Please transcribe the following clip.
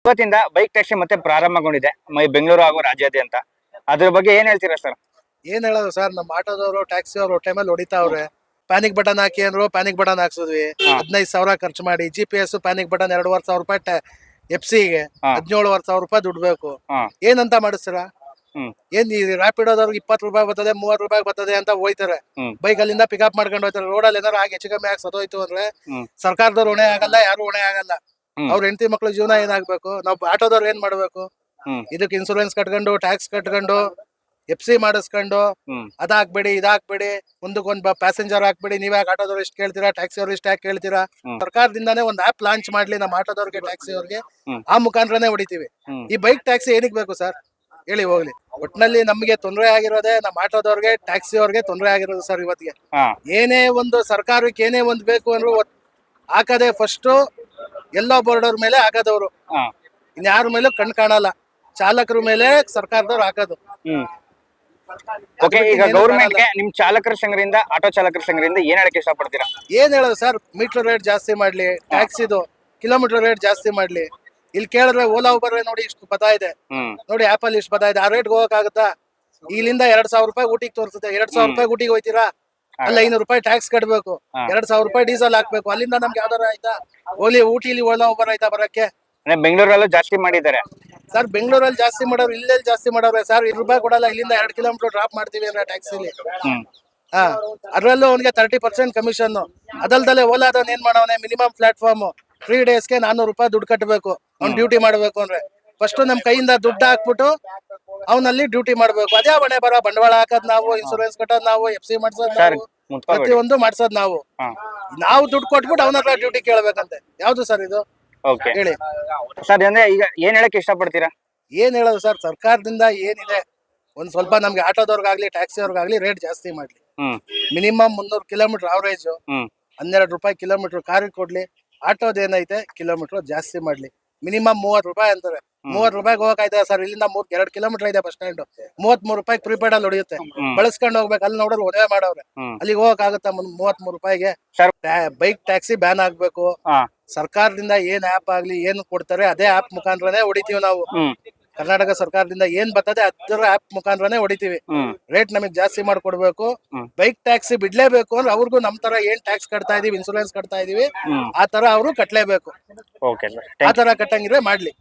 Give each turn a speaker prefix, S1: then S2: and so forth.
S1: ಇವತ್ತಿಂದ bike taxi ಮತ್ತೆ ಪ್ರಾರಂಭಗೊಂಡಿದೆ ಬೆಂಗಳೂರು ಹಾಗೂ ರಾಜ್ಯಾದ್ಯಂತ. ಅದ್ರ ಬಗ್ಗೆ ಏನ್ ಹೇಳ್ತೀರಾ ಸರ್?
S2: ಏನ್ ಹೇಳೋದು ಸರ್, ನಮ್ಮ ಆಟೋದವರು ಟ್ಯಾಕ್ಸಿ ಅವರು ಟೈಮಲ್ಲಿ ಹೊಡಿತಾವ್ರೆ. ಪ್ಯಾನಿಕ್ ಬಟನ್ ಹಾಕಿ ಅಂದ್ರು, ಪ್ಯಾನಿಕ್ ಬಟನ್ ಹಾಕ್ಸಿದ್ವಿ. 15,000 ಖರ್ಚು ಮಾಡಿ GPS ಪ್ಯಾನಿಕ್ ಬಟನ್ 2,500 ರೂಪಾಯಿ. ಎಫ್ಸಿಗೆ 17,500 ರೂಪಾಯಿ ದುಡ್ಡು ಬೇಕು. ಏನಂತ ಮಾಡಿಸ್ತೀರಾ? ಏನ್ ಈ ರ್ಯಾಪಿಡೋದವ್ರಿಗೆ 20 ರೂಪಾಯಿ ಬರ್ತದೆ, 30 ರೂಪಾಯಿ ಬರ್ತದೆ ಅಂತ ಹೋಯ್ತಾರೆ. ಬೈಕ್ ಅಲ್ಲಿಂದ ಪಿಕಪ್ ಮಾಡ್ಕೊಂಡು ಹೋಯ್ತಾರೆ. ರೋಡಲ್ಲಿ ಏನಾರು ಆಗಿ ಹೆಚ್ಚು ಕಮ್ಮಿ ಆಗಿ ಸತ್ತೋಯ್ತು ಅಂದ್ರೆ ಸರ್ಕಾರದವ್ರು ಹೊಣೆ ಆಗಲ್ಲ, ಯಾರು ಹೊಣೆ ಆಗಲ್ಲ. ಅವ್ರ ಹೆಂಡತಿ ಮಕ್ಳು ಜೀವನ ಏನಾಗ್ಬೇಕು? ನಾವು ಆಟೋದವ್ರು ಏನ್ ಮಾಡ್ಬೇಕು? ಇದಕ್ಕೆ ಇನ್ಸೂರೆನ್ಸ್ ಕಟ್ಕೊಂಡು, ಟ್ಯಾಕ್ಸ್ ಕಟ್ಕೊಂಡು, FC ಮಾಡಿಸ್ಕೊಂಡು, ಅದಾಕ್ಬೇಡಿ ಇದಾಕ್ಬೇಡಿ, ಮುಂದಕ್ಕೊಂದ್ ಪ್ಯಾಸೆಂಜರ್ ಹಾಕ್ಬೇಡಿ. ನೀವ್ ಯಾಕೆ ಆಟೋದವ್ರು ಇಷ್ಟು ಕೇಳ್ತೀರಾ, ಟ್ಯಾಕ್ಸಿ ಅವ್ರು ಇಷ್ಟು ಯಾಕೆ ಕೇಳ್ತೀರಾ? ಸರ್ಕಾರದಿಂದಾನೇ ಒಂದ್ ಆಪ್ ಲಾಂಚ್ ಮಾಡ್ಲಿ ನಮ್ಮ ಆಟೋದವ್ರಿಗೆ, ಟ್ಯಾಕ್ಸಿ ಅವ್ರಿಗೆ. ಆ ಮುಖಾಂತರನೇ ಹೊಡಿತೀವಿ. ಈ ಬೈಕ್ ಟ್ಯಾಕ್ಸಿ ಏನಕ್ಕೆ ಬೇಕು ಸರ್ ಹೇಳಿ ಹೋಗ್ಲಿ. ಒಟ್ನಲ್ಲಿ ನಮ್ಗೆ ತೊಂದರೆ ಆಗಿರೋದೇ ನಮ್ಮ ಆಟೋದವ್ರಿಗೆ, ಟ್ಯಾಕ್ಸಿ ಅವ್ರಿಗೆ ತೊಂದರೆ ಆಗಿರೋದು ಸರ್. ಇವತ್ತಿಗೆ ಏನೇ ಒಂದು ಸರ್ಕಾರಕ್ಕೆ ಏನೇ ಒಂದು ಬೇಕು ಅಂದ್ರು ಹಾಕದೆ ಫಸ್ಟ್ ಎಲ್ಲೋ ಬೋರ್ಡರ್ ಮೇಲೆ ಹಾಕೋದವ್ರು, ಇನ್ಯಾರ ಮೇಲೂ ಕಣ್ ಕಾಣಲ್ಲ. ಚಾಲಕರ ಮೇಲೆ ಸರ್ಕಾರದವ್ರು ಹಾಕೋದು.
S1: ಈಗ ಗೌರ್ಮೆಂಟ್ ಗೆ ನಿಮ್ ಚಾಲಕರ ಸಂಘದಿಂದ, ಆಟೋ ಚಾಲಕರ ಸಂಘದಿಂದ ಏನ್ ಹೇಳಕ್ ಇಷ್ಟಪಡ್ತೀರಾ?
S2: ಏನ್ ಹೇಳೋದು ಸರ್, ಮೀಟರ್ ರೇಟ್ ಜಾಸ್ತಿ ಮಾಡ್ಲಿ, ಟ್ಯಾಕ್ಸಿದು ಕಿಲೋಮೀಟರ್ ರೇಟ್ ಜಾಸ್ತಿ ಮಾಡ್ಲಿ. ಇಲ್ಲಿ ಕೇಳಿದ್ರೆ ಓಲಾ ಉಬರ್ ನೋಡಿ ಇಷ್ಟು ಬತ್ತಾ ಇದೆ, ನೋಡಿ ಆಪಲ್ ಇಷ್ಟು ಬತ್ತಾ ಇದೆ. ಆ ರೇಟ್ ಹೋಗಕ್ ಆಗುತ್ತಾ? ಇಲ್ಲಿಂದ 2,000 ರೂಪಾಯಿ ಊಟಿಗೆ ತೋರಿಸುತ್ತೆ. 2,000 ರೂಪಾಯಿ ಊಟಿಗೆ ಹೋಯ್ತೀರಾ? ಅಲ್ಲ 500 ರೂಪಾಯಿ ಟ್ಯಾಕ್ಸ್ ಕಟ್ಬೇಕು, 2,000 ರೂಪಾಯಿ ಡೀಸೆಲ್ ಹಾಕ್ಬೇಕು. ಅಲ್ಲಿಂದ ನಮ್ಗೆ ಯಾವ್ದಾರ ಆಯ್ತಾ? ಓಲಿ ಊಟಿಲಿ ಓಲಾ ಉಬರ್ ಆಯ್ತಾ ಬರಕ್ಕೆ?
S1: ಬೆಂಗಳೂರಲ್ಲೂ ಜಾಸ್ತಿ ಮಾಡಿದ್ದಾರೆ
S2: ಸರ್. ಬೆಂಗಳೂರಲ್ಲಿ ಜಾಸ್ತಿ ಮಾಡೋರು, ಇಲ್ಲೆಲ್ಲಿ ಜಾಸ್ತಿ ಮಾಡೋರು ಸರ್? 2 ರೂಪಾಯಿ ಕೊಡಲ್ಲ. ಇಲ್ಲಿಂದ 2 ಕಿಲೋಮೀಟರ್ ಡ್ರಾಪ್ ಮಾಡ್ತೀವಿ ಅಂದ್ರೆ ಟ್ಯಾಕ್ಸಿಲಿ. ಅದ್ರಲ್ಲೂ ಅವನಿಗೆ 30% ಕಮಿಷನ್. ಅದಲ್ದಲ್ಲೇ ಓಲಾದವನ್ ಏನ್ ಮಾಡವನೆ? ಮಿನಿಮಮ್ ಪ್ಲಾಟ್ಫಾರ್ಮ್ 3 ಡೇಸ್ಗೆ 400 ರೂಪಾಯಿ ದುಡ್ಡು ಕಟ್ಟಬೇಕು ಅವ್ನು ಡ್ಯೂಟಿ ಮಾಡ್ಬೇಕು ಅಂದ್ರೆ. ಫಸ್ಟ್ ನಮ್ ಕೈಯಿಂದ ದುಡ್ಡು ಹಾಕ್ಬಿಟ್ಟು ಅವನಲ್ಲಿ ಡ್ಯೂಟಿ ಮಾಡ್ಬೇಕು. ಅದೇ ಹೊಣೆ ಬರ. ಬಂಡವಾಳ ಹಾಕೋದ್ ನಾವು, ಇನ್ಸೂರೆನ್ಸ್ ಕಟ್ಟೋದ್ ನಾವು, FC ಮಾಡ್ಸೋದ್ ನಾವು, ಪ್ರತಿಯೊಂದು ಮಾಡ್ಸೋದ್ ನಾವು. ನಾವು ದುಡ್ಡು ಕೊಟ್ಬಿಟ್ಟು ಅವನ ಹತ್ರ ಡ್ಯೂಟಿ ಕೇಳ್ಬೇಕಂತೆ. ಯಾವ್ದು ಸರ್ ಇದು ಹೇಳಿ
S1: ಸರ್? ಅಂದ್ರೆ ಈಗ ಏನ್ ಹೇಳಕ್ ಇಷ್ಟಪಡ್ತೀರಾ?
S2: ಏನ್ ಹೇಳೋದು ಸರ್, ಸರ್ಕಾರದಿಂದ ಏನಿದೆ ಒಂದ್ ಸ್ವಲ್ಪ ನಮ್ಗೆ ಆಟೋದವ್ರಿಗಾಗ್ಲಿ, ಟ್ಯಾಕ್ಸಿ ಅವ್ರಿಗಾಗ್ಲಿ ರೇಟ್ ಜಾಸ್ತಿ ಮಾಡ್ಲಿ. ಮಿನಿಮಮ್ 300 ಕಿಲೋಮೀಟರ್ ಅವರೇಜ್ 12 ರೂಪಾಯಿ ಕಿಲೋಮೀಟರ್ ಕಾರಿಗೆ ಕೊಡ್ಲಿ. ಆಟೋದ್ ಏನೈತೆ ಕಿಲೋಮೀಟರ್ ಜಾಸ್ತಿ ಮಾಡ್ಲಿ. ಮಿನಿಮಮ್ 30 ರೂಪಾಯಿ ಅಂತಾರೆ. 30 ರೂಪಾಯಿಗೆ ಹೋಗಕ್ಕಾಯ್ತಾ ಸರ್? ಇಲ್ಲಿಂದ 2 ಕಿಲೋಮೀಟರ್ ಇದೆ ಬಸ್ ಸ್ಟ್ಯಾಂಡ್. 33 ರೂಪಾಯಿ ಪ್ರೀಪೇಡ್ ಅಲ್ಲಿ ಹೊಡಿಯುತ್ತೆ. ಬಳಸ್ಕೊಂಡು ಹೋಗ್ಬೇಕು. ಅಲ್ಲಿ ನೋಡಿದ್ರೆ ಒದೇ ಮಾಡವ್ರೆ. ಅಲ್ಲಿಗೆ ಹೋಗಕ್ ಆಗುತ್ತಾ 33 ರೂಪಾಯಿಗೆ? ಬೈಕ್ ಟ್ಯಾಕ್ಸಿ ಬ್ಯಾನ್ ಆಗ್ಬೇಕು. ಸರ್ಕಾರದಿಂದ ಏನ್ ಆಪ್ ಆಗ್ಲಿ, ಏನ್ ಕೊಡ್ತಾರೆ ಅದೇ ಆಪ್ ಮುಖಾಂತರನೇ ಹೊಡಿತೀವಿ ನಾವು. ಕರ್ನಾಟಕ ಸರ್ಕಾರದಿಂದ ಏನ್ ಬರ್ತದೆ ಅದರ ಆಪ್ ಮುಖಾಂತರನೇ ಹೊಡಿತೀವಿ. ರೇಟ್ ನಮಗ್ ಜಾಸ್ತಿ ಮಾಡ್ಕೊಡ್ಬೇಕು. ಬೈಕ್ ಟ್ಯಾಕ್ಸಿ ಬಿಡ್ಲೇಬೇಕು ಅಂದ್ರೆ ಅವ್ರಿಗೂ ನಮ್ ತರ ಏನ್ ಟ್ಯಾಕ್ಸ್ ಕಟ್ತಾ ಇದೀವಿ, ಇನ್ಸೂರೆನ್ಸ್ ಕಟ್ತಾ ಇದೀವಿ, ಆ ತರ ಅವರು ಕಟ್ಲೇಬೇಕು. ಆ ತರ ಕಟ್ಟಂಗಿದ್ರೆ ಮಾಡ್ಲಿ.